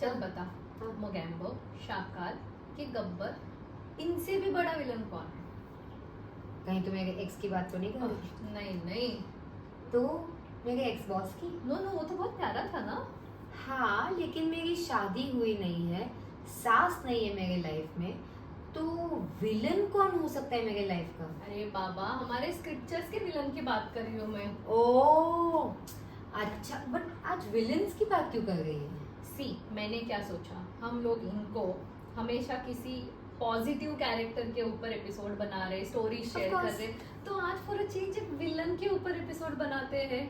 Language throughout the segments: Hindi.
चल बता, मोगैम्बो, शाकाल कि गब्बर, इनसे भी बड़ा विलन कौन है? कहीं तुम मेरे एक्स की बात तो नहीं कर रही? नहीं नहीं, तो मेरे एक्स बॉस की? नो नो, वो तो बहुत प्यारा था ना। हाँ, लेकिन मेरी शादी हुई नहीं है, सास नहीं है मेरे लाइफ में, तो विलन कौन हो सकता है मेरे लाइफ का? अरे बाबा, हमारे स्क्रिप्चर्स के विलन की बात कर रही हूँ मैं। ओह अच्छा, बट आज विलन्स की बात क्यों कर रही है? सी, मैंने क्या सोचा, हम लोग इनको हमेशा किसी पॉजिटिव कैरेक्टर के ऊपर एपिसोड बना रहे, स्टोरी शेयर कर रहे, तो आज फॉर अ चेंज एक विलन के ऊपर एपिसोड बनाते हैं।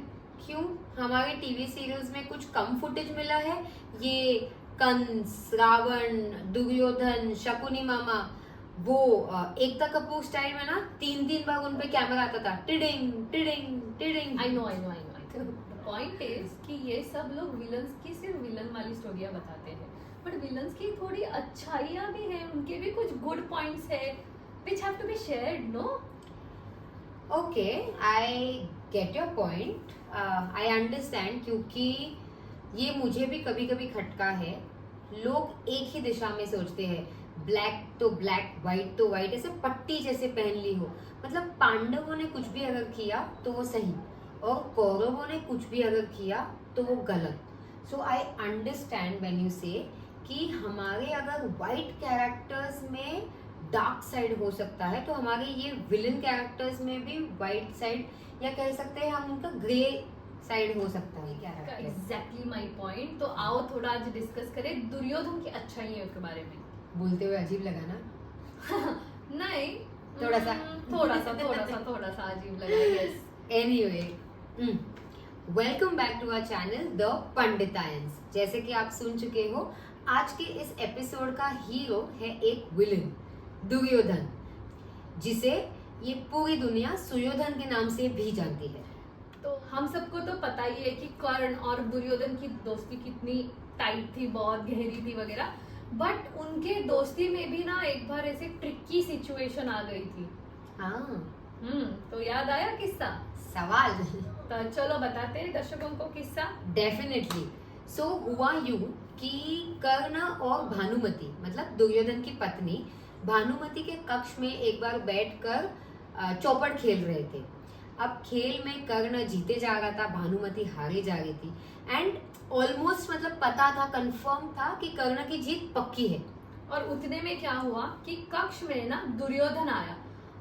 क्यों, हमारे टीवी सीरियल्स में कुछ कम फुटेज मिला है? ये कंस, रावण, दुर्योधन, शकुनी मामा, वो एकता कपूर स्टाइल में ना 3-3 बार उन पे कैमरा आता था, tiding tiding tiding. I know. Point is कि ये सब लोग विलन्स की सिर्फ विलन वाली स्टोरियां बताते हैं, बट विलन्स की थोड़ी अच्छाइयां भी हैं, उनके भी कुछ गुड पॉइंट्स है which have to be shared, no? Okay, I get your point, I understand, क्योंकि ये मुझे भी कभी कभी खटका है। लोग एक ही दिशा में सोचते हैं, ब्लैक तो ब्लैक, व्हाइट तो व्हाइट, ऐसे पट्टी जैसे पहन ली हो। मतलब पांडवों ने कुछ भी अगर किया तो वो सही, और कौरवों ने कुछ भी अगर किया तो वो गलत। सो आई अंडरस्टैंड व्हेन यू से कि हमारे अगर व्हाइट कैरेक्टर्स में डार्क साइड हो सकता है, तो हमारे ये विलन कैरेक्टर्स में भी व्हाइट साइड, या कह सकते हैं हम उनका ग्रे साइड हो सकता है कैरेक्टर। Exactly my point. तो आओ थोड़ा आज डिस्कस करें दुर्योधन की अच्छाइयों के बारे में। बोलते हुए अजीब लगा ना? नहीं, थोड़ा सा थोड़ा सा अजीब लगा, yes. Anyway, welcome back to our channel the Panditayans. जैसे कि आप सुन चुके हो, आज के इस एपिसोड का हीरो है एक विलन, दुर्योधन, जिसे ये पूरी दुनिया सुयोधन के नाम से भी जानती है। तो हम सबको तो पता ही है कि कर्ण और दुर्योधन की दोस्ती कितनी टाइट थी, बहुत गहरी थी वगैरह, बट उनके दोस्ती में भी ना एक बार ऐसे ट्रिकी सिचुएशन आ गई थी। हाँ, तो याद आया किस्सा? सवाल तो चलो बताते हैं दर्शकों को किस्सा। डेफिनेटली। सो हुआ यूं कि कर्ण और भानुमति, मतलब दुर्योधन की पत्नी, भानुमति के कक्ष में एक बार बैठकर चौपड़ खेल रहे थे। अब खेल में कर्ण जीते जा रहा था, भानुमति हारे जा रही थी, एंड ऑलमोस्ट मतलब पता था, कंफर्म था कि कर्ण की जीत पक्की है। और उतने में क्या हुआ कि कक्ष में ना दुर्योधन आया।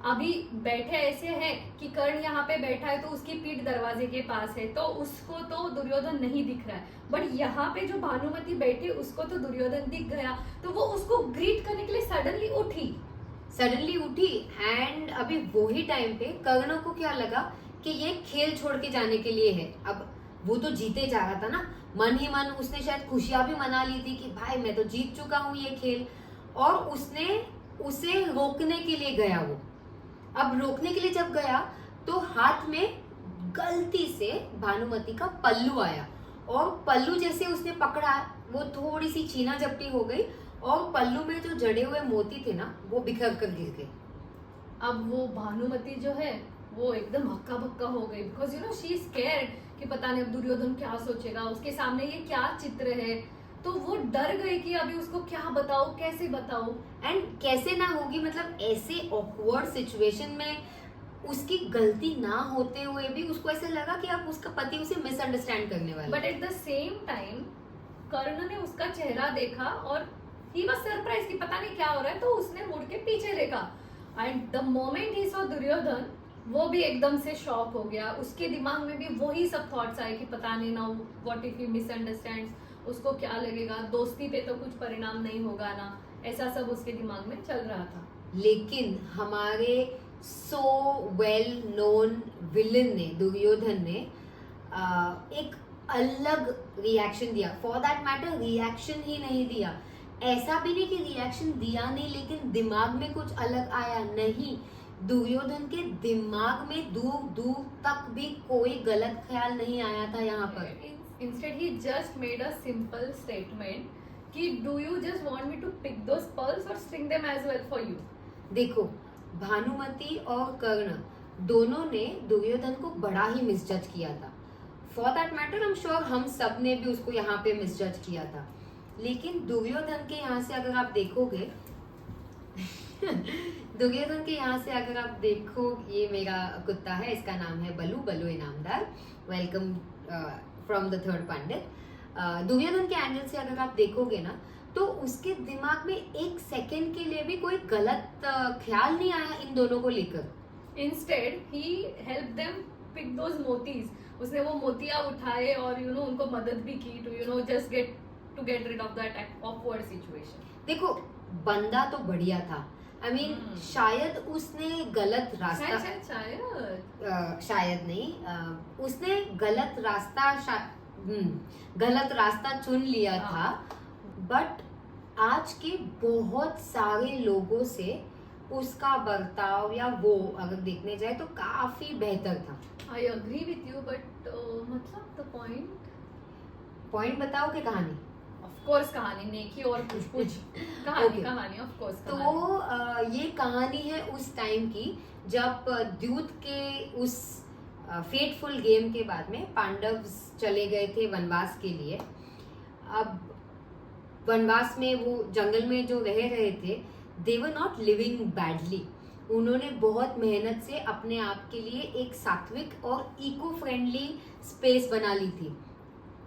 अभी बैठे ऐसे है कि कर्ण यहाँ पे बैठा है तो उसकी पीठ दरवाजे के पास है, तो उसको तो दुर्योधन नहीं दिख रहा है, बट यहाँ पे जो भानुमति बैठी उसको तो दुर्योधन दिख गया, तो वो उसको ग्रीट करने के लिए सडनली उठी। एंड अभी वही टाइम पे कर्ण को क्या लगा कि ये खेल छोड़ के जाने के लिए है। अब वो तो जीते जा रहा था ना, मन ही मन उसने शायद खुशियां भी मना ली थी कि भाई मैं तो जीत चुका हूँ ये खेल, और उसने उसे रोकने के लिए गया। वो अब रोकने के लिए जब गया तो हाथ में गलती से भानुमति का पल्लू आया, और पल्लू जैसे उसने पकड़ा, वो थोड़ी सी छीना झपटी हो गई, और पल्लू में जो जड़े हुए मोती थे ना, वो बिखर कर गिर गए। अब वो भानुमति जो है वो एकदम हक्का बक्का हो गई, because you know she is scared कि पता नहीं अब दुर्योधन क्या सोचेगा, उसके सामने ये क्या चित्र है, तो वो डर गई कि अभी उसको क्या बताओ, कैसे बताओ, एंड कैसे ना होगी, मतलब ऐसे ऑकवर्ड सिचुएशन में उसकी गलती ना होते हुए भी उसको ऐसे लगा कि अब उसका पति उसे मिसअंडरस्टैंड करने वाला। But at the same time Karna ने उसका चेहरा देखा और ही वाज सरप्राइज कि पता नहीं क्या हो रहा है, तो उसने मुड़ के पीछे देखा, एंड द मोमेंट ही सॉ दुर्योधन, वो भी एकदम से शॉक हो गया। उसके दिमाग में भी वही सब थॉट्स आए कि पता नहीं ना, व्हाट इफ ही मिसअंडरस्टैंड्स, उसको क्या लगेगा, दोस्ती पे तो कुछ परिणाम नहीं होगा ना, ऐसा सब उसके दिमाग में चल रहा था। लेकिन हमारे सो वेल नोन विलन ने, दुर्योधन ने एक अलग रिएक्शन दिया। फॉर दैट मैटर रिएक्शन ही नहीं दिया, ऐसा भी नहीं कि रिएक्शन दिया नहीं, लेकिन दिमाग में कुछ अलग आया नहीं। दुर्योधन के दिमाग में दूर दूर तक भी कोई गलत ख्याल नहीं आया था यहाँ पर। Instead he just made a simple statement कि do you just want me to pick those pearls or string them as well for you? देखो, भानुमति और कर्ण दोनों ने दुर्योधन को बड़ा ही मिसजज किया था। For that matter I am sure हम सब ने भी उसको यहाँ पे मिसजज किया था। लेकिन दुर्योधन के यहाँ से अगर आप देखोगे दुर्योधन के यहाँ से अगर आप देखो, ये मेरा कुत्ता है, इसका नाम है Balu, Balu Inamdar. Welcome from the third Pandit. Duryodhana के एंगल से अगर आप देखोगे ना, तो उसके दिमाग में एक सेकंड के लिए भी कोई गलत ख्याल नहीं आया इन दोनों को लेकर। Instead he help them pick those मोतीज। उसने वो मोतिया उठाए और उनको मदद भी की to just get rid of that awkward situation. देखो, बंदा तो बढ़िया था। I mean, शायद उसने गलत रास्ता, शायद नहीं, उसने गलत रास्ता चुन लिया था, बट आज के बहुत सारे लोगों से उसका बर्ताव या वो अगर देखने जाए तो काफी बेहतर था। I agree with you, but मतलब द पॉइंट बताओ कि कहानी, ऑफ कोर्स कहानी नेकी और कुछ कहानी ऑफ कोर्स। तो ये कहानी है उस टाइम की जब द्यूत के उस फेटफुल गेम के बाद में पांडव चले गए थे वनवास के लिए। अब वनवास में वो जंगल में जो रह रहे थे, दे वर नॉट लिविंग बैडली। उन्होंने बहुत मेहनत से अपने आप के लिए एक सात्विक और इको फ्रेंडली स्पेस बना ली थी।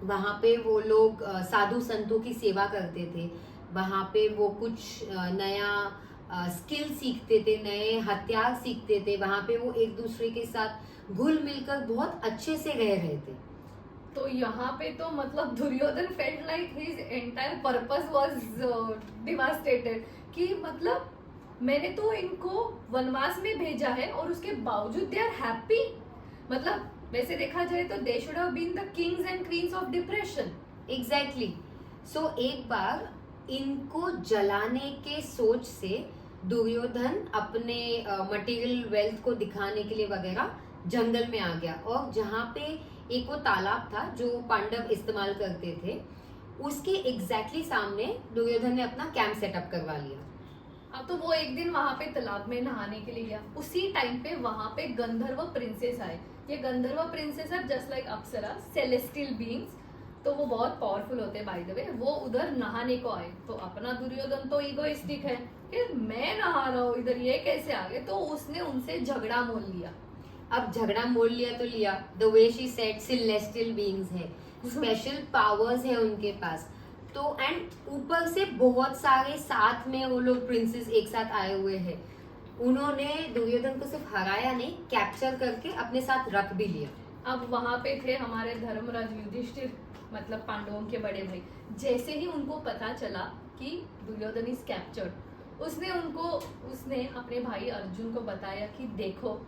वहाँ पे वो लोग साधु संतों की सेवा करते थे, वहाँ पे वो कुछ नया स्किल सीखते थे, नए हथियार सीखते थे, वहाँ पे वो एक दूसरे के साथ घुल मिलकर बहुत अच्छे से रह रहे थे। तो यहाँ पे तो मतलब Duryodhan felt like his entire purpose was devastated, कि मतलब मैंने तो इनको वनवास में भेजा है और उसके बावजूद दे आर हैप्पी। मतलब वैसे देखा जाए तो they should have been the kings and queens of depression. Exactly. So एक बार इनको जलाने के सोच से दुर्योधन अपने मटेरियल वेल्थ को दिखाने के लिए वगैरह जंगल में आ गया, और जहाँ पे एक वो तालाब था जो पांडव इस्तेमाल करते थे, उसके एग्जैक्टली सामने दुर्योधन ने अपना कैंप सेटअप करवा लिया। अब तो वो एक दिन वहां पे तालाब में नहाने के लिए गया, उसी टाइम पे वहां पे गंधर्व प्रिंसेस आए। ये Gandharva princesses are just like apsara, celestial beings, तो वो बहुत पावरफुल होते हैं बाय द वे। वो उधर नहाने को आए, तो अपना दुर्योधन तो इगोइस्टिक है, फिर मैं नहा रहा हूँ इधर, ये कैसे आ गए, तो उसने उनसे झगड़ा मोल लिया। अब झगड़ा मोल लिया तो लिया, the way she said celestial beings है, स्पेशल पावर्स है उनके पास, तो एंड ऊपर से बहुत सारे साथ में वो लोग प्रिंसेस एक साथ आए हुए हैं। उन्होंने दुर्योधन को सिर्फ हराया नहीं, कैप्चर करके अपने साथ रख भी लिया। अब वहां पे थे हमारे धर्मराज युधिष्ठिर, मतलब पांडवों के बड़े भाई। जैसे ही उनको पता चला कि दुर्योधन इज कैप्चर्ड, उसने अपने भाई अर्जुन को बताया कि देखो,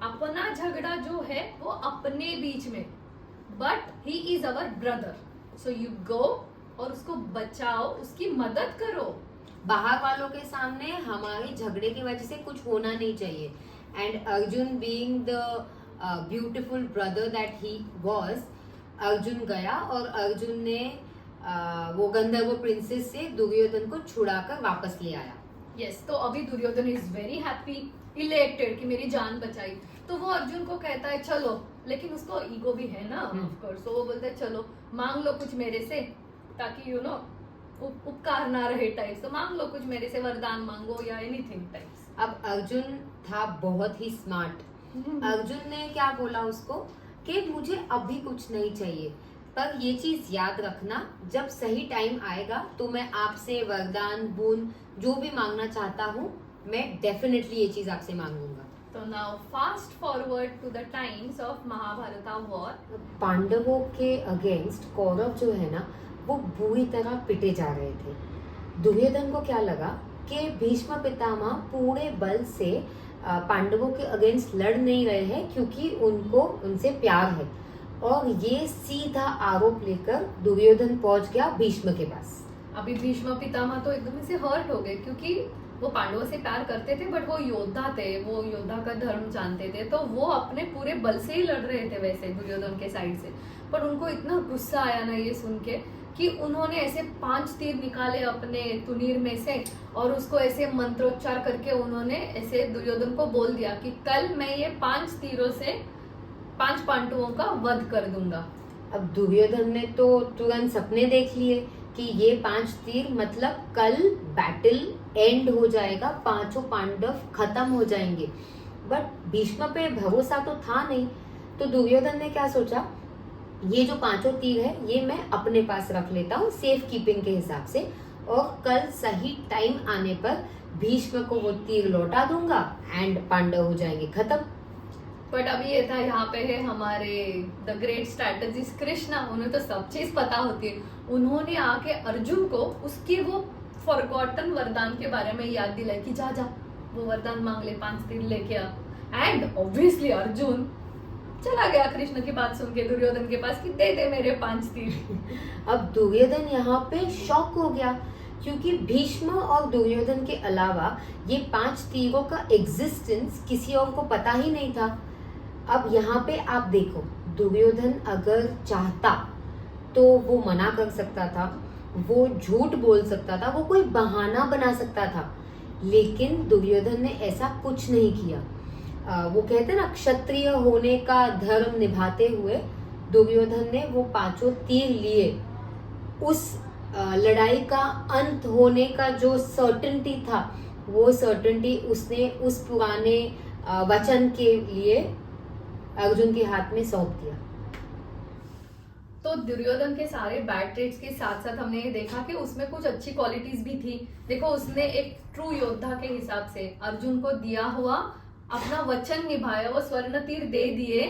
अपना झगड़ा जो है वो अपने बीच में, but he is our brother, so you go और उसको बचाओ, उसकी मदद करो। बाहर वालों के सामने हमारे झगड़े की वजह से कुछ होना नहीं चाहिए। And Arjun being the beautiful brother that he was, Arjun गया और अर्जुन ने वो गंधर्व प्रिंसेस से दुर्योधन को छुड़ाकर वापस ले आया। यस, तो अभी Duryodhan is very happy, elected कि मेरी जान बचाई। तो वो अर्जुन को कहता है चलो, लेकिन उसको ईगो भी है ना ऑफ कोर्स, तो वो बोलता है चलो मांग लो कुछ मेरे से, ताकि उपकार ना रहे टाइप्स, तो मांग लो कुछ मेरे से, वरदान मांगो या एनीथिंग टाइप्स। अब अर्जुन था बहुत ही स्मार्ट। अर्जुन ने क्या बोला उसको कि मुझे अभी कुछ नहीं चाहिए, पर ये चीज याद रखना, जब सही टाइम आएगा तो मैं आपसे वरदान बूंद जो भी मांगना चाहता हूँ, मैं डेफिनेटली ये चीज आपसे मांगूंगा। तो now fast forward to the times of Mahabharata war. पांडवों के अगेंस्ट कौरव जो है ना, वो बुरी तरह पिटे जा रहे थे। दुर्योधन को क्या लगा कि भीष्म पितामह पूरे बल से पांडवों के अगेंस्ट लड़ नहीं रहे हैं क्योंकि उनको उनसे प्यार है, और ये सीधा आरोप लेकर दुर्योधन पहुंच गया भीष्म के पास। अभी भीष्म पितामह तो एकदम से हर्ट हो गए, क्योंकि वो पांडवों से प्यार करते थे, बट वो योद्धा थे, वो योद्धा का धर्म जानते थे, तो वो अपने पूरे बल से ही लड़ रहे थे वैसे दुर्योधन के साइड से। पर उनको इतना गुस्सा आया ना ये सुन के, कि उन्होंने ऐसे 5 तीर निकाले अपने तुनीर में से, और उसको ऐसे मंत्रोच्चार करके उन्होंने ऐसे दुर्योधन को बोल दिया कि कल मैं ये 5 तीरों से 5 पांडवों का वध कर दूंगा। अब दुर्योधन ने तो तुरंत सपने देख लिए कि ये 5 तीर मतलब कल बैटल एंड हो जाएगा, 5 पांडव खत्म हो जाएंगे। बट भीष्म पे भरोसा तो था नहीं, तो दुर्योधन ने क्या सोचा, ये जो 5 तीर है ये मैं अपने पास रख लेता हूँ सेफ कीपिंग के हिसाब से, और कल सही टाइम आने पर भीष्म को वो तीर लौटा दूंगा एंड पांडव हो जाएंगे खत्म। बट अभी ये था, यहाँ पे है हमारे द ग्रेट स्ट्रैटेजिस्ट कृष्णा, उन्हें तो सब चीज पता होती है। उन्होंने आके अर्जुन को उसके वो फॉरगॉटन वरदान के बारे में याद दिलाई कि जा जा वो वरदान मांग ले, 5 तीर लेके आ। एंड ऑब्वियसली अर्जुन चला गया कृष्ण की बात सुन के दुर्योधन के पास कि दे दे मेरे 5 तीर। अब दुर्योधन यहाँ पे शॉक हो गया, क्योंकि भीष्म और दुर्योधन के अलावा ये 5 तीरों का एग्जिस्टेंस किसी और को पता ही नहीं था। अब यहाँ पे आप देखो, दुर्योधन अगर चाहता तो वो मना कर सकता था, वो झूठ बोल सकता था, वो कोई बहाना बना सकता था, लेकिन दुर्योधन ने ऐसा कुछ नहीं किया। वो कहते ना, क्षत्रिय होने का धर्म निभाते हुए दुर्योधन ने वो 5 तीर लिए। उस लड़ाई का अंत होने का जो सर्टेनिटी था, वो सर्टेनिटी उसने उस पुराने वचन के लिए अर्जुन के हाथ में सौंप दिया। तो दुर्योधन के सारे बैड ट्रेट्स के साथ साथ हमने ये देखा कि उसमें कुछ अच्छी क्वालिटीज भी थी। देखो, उसने एक ट्रू योद्धा के हिसाब से अर्जुन को दिया हुआ अपना वचन निभाया, वो स्वर्ण तीर दे दिए,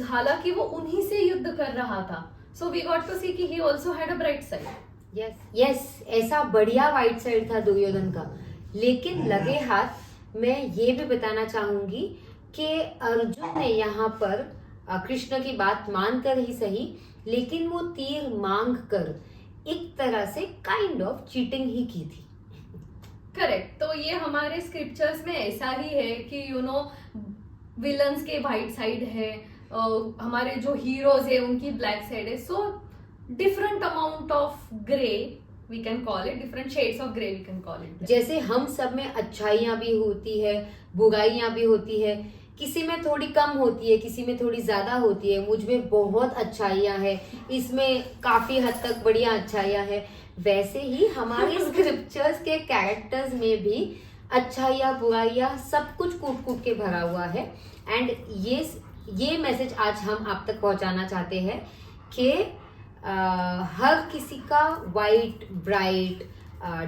हालांकि वो उन्हीं से युद्ध कर रहा था। सो वी गॉट टू सी कि ही also had a bright side. Yes, ऐसा बढ़िया वाइट साइड था दुर्योधन का। लेकिन लगे हाथ मैं ये भी बताना चाहूंगी कि अर्जुन ने यहाँ पर कृष्ण की बात मानकर ही सही, लेकिन वो तीर मांग कर एक तरह से काइंड ऑफ चीटिंग ही की थी। करेक्ट। तो ये हमारे स्क्रिप्चर्स में ऐसा ही है कि विलन्स के व्हाइट साइड है, हमारे जो हीरोज है उनकी ब्लैक साइड है। So different amount of grey we can call it, different shades of grey we can call it. जैसे हम सब में अच्छाइयां भी होती है, बुराइयां भी होती है, किसी में थोड़ी कम होती है, किसी में थोड़ी ज्यादा होती है। मुझ में बहुत अच्छाइयां है, इसमें काफी हद तक बढ़िया अच्छाइयां है। वैसे ही हमारे स्क्रिप्चर्स के कैरेक्टर्स में भी अच्छाइयां बुराइयां सब कुछ कूट कूट के भरा हुआ है। एंड ये मैसेज आज हम आप तक पहुंचाना चाहते हैं कि हर किसी का white, bright,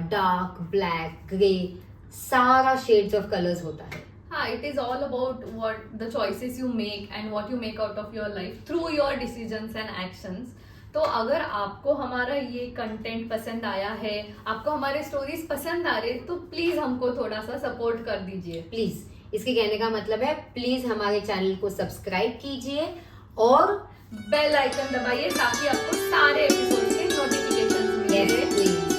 dark, black, grey, सारा शेड्स ऑफ कलर्स होता है। हाँ, it is all about what the choices you make and what you make out of your life through your decisions and actions. तो अगर आपको हमारा ये कंटेंट पसंद आया है, आपको हमारे स्टोरीज पसंद आ रहे, तो प्लीज हमको थोड़ा सा सपोर्ट कर दीजिए। प्लीज, इसके कहने का मतलब है प्लीज हमारे चैनल को सब्सक्राइब कीजिए और बेल आइकन दबाइए ताकि आपको सारे एपिसोड के नोटिफिकेशन मिले। प्लीज